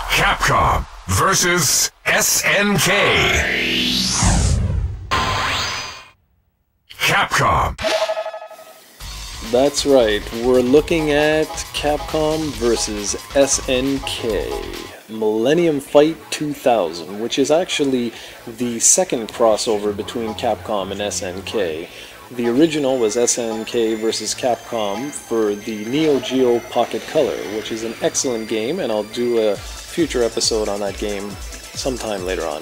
Capcom versus SNK. Capcom. That's right, we're looking at Capcom versus SNK. Millennium Fight 2000, which is actually the second crossover between Capcom and SNK. The original was SNK versus Capcom for the Neo Geo Pocket Color, which is an excellent game, and I'll do a future episode on that game sometime later on.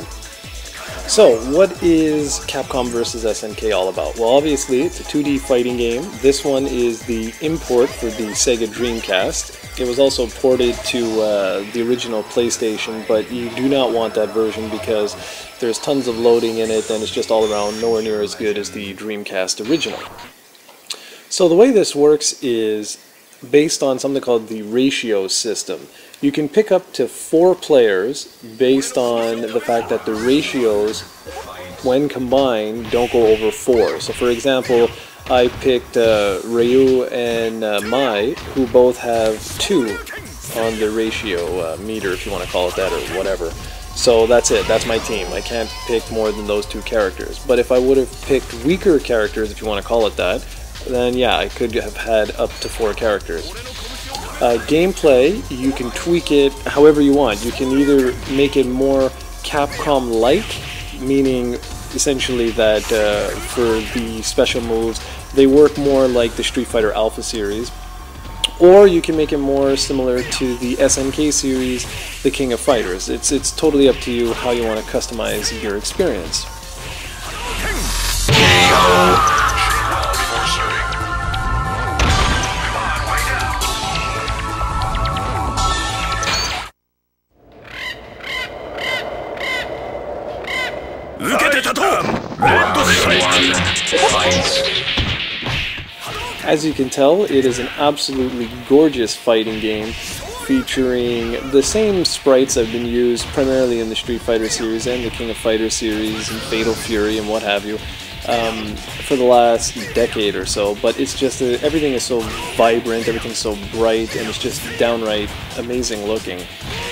So, what is Capcom vs. SNK all about? Well, obviously, it's a 2D fighting game. This one is the import for the Sega Dreamcast. It was also ported to the original PlayStation, but you do not want that version because there's tons of loading in it and it's just all around nowhere near as good as the Dreamcast original. So the way this works is based on something called the ratio system. You can pick up to 4 players based on the fact that the ratios, when combined, don't go over 4. So for example, I picked Ryu and Mai, who both have 2 on the ratio meter, if you want to call it that, or whatever. So that's it, that's my team. I can't pick more than those 2 characters. But if I would have picked weaker characters, if you want to call it that, then yeah, I could have had up to 4 characters. Gameplay, you can tweak it however you want. You can either make it more Capcom-like, meaning essentially that for the special moves, they work more like the Street Fighter Alpha series, or you can make it more similar to the SNK series, the King of Fighters. It's totally up to you how you want to customize your experience. As you can tell, it is an absolutely gorgeous fighting game featuring the same sprites that have been used primarily in the Street Fighter series and the King of Fighters series and Fatal Fury and what have you for the last decade or so, but it's just everything is so vibrant, everything's so bright, and it's just downright amazing looking.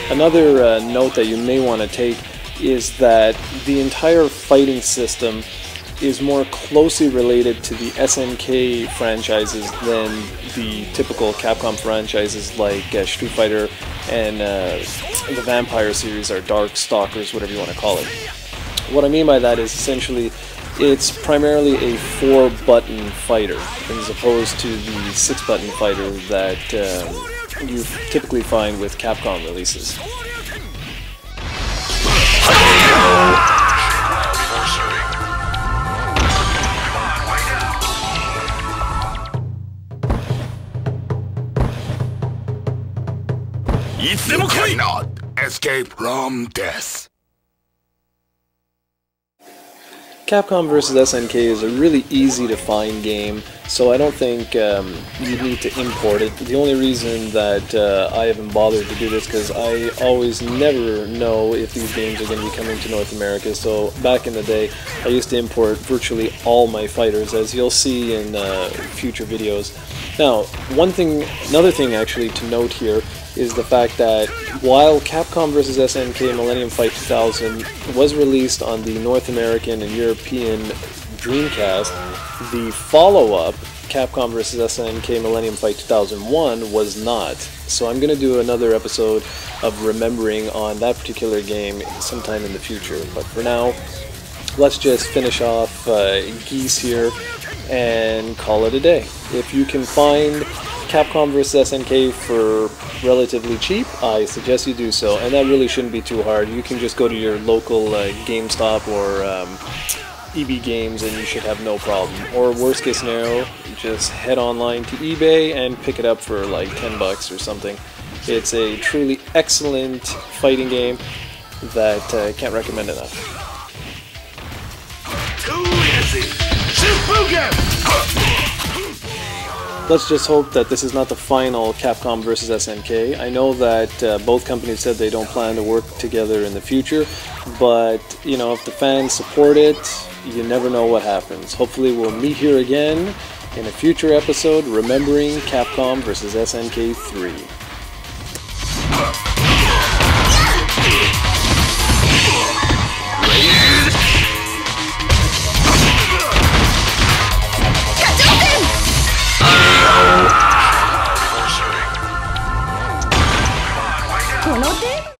Another note that you may want to take is that the entire fighting system is more closely related to the SNK franchises than the typical Capcom franchises like Street Fighter and the Vampire series or Dark Stalkers, whatever you want to call it. What I mean by that is essentially it's primarily a 4-button fighter as opposed to the 6-button fighter that you typically find with Capcom releases. You cannot escape from death. Capcom vs. SNK is a really easy to find game, so I don't think you need to import it. The only reason that I haven't bothered to do this because I always never know if these games are going to be coming to North America, so back in the day I used to import virtually all my fighters, as you'll see in future videos. Now, another thing actually to note here is the fact that while Capcom vs. SNK Millennium Fight 2000 was released on the North American and European Dreamcast, the follow-up, Capcom vs. SNK Millennium Fight 2001, was not. So I'm going to do another episode of remembering on that particular game sometime in the future. But for now, let's just finish off Geese here and call it a day. If you can find Capcom vs. SNK for relatively cheap, I suggest you do so, and that really shouldn't be too hard. You can just go to your local GameStop or EB Games and you should have no problem. Or worst case scenario, just head online to eBay and pick it up for like 10 bucks or something. It's a truly excellent fighting game that I can't recommend enough. Too easy. Shifugen! Let's just hope that this is not the final Capcom versus SNK. I know that both companies said they don't plan to work together in the future, but you know, if the fans support it, you never know what happens. Hopefully we'll meet here again in a future episode remembering Capcom versus SNK 3.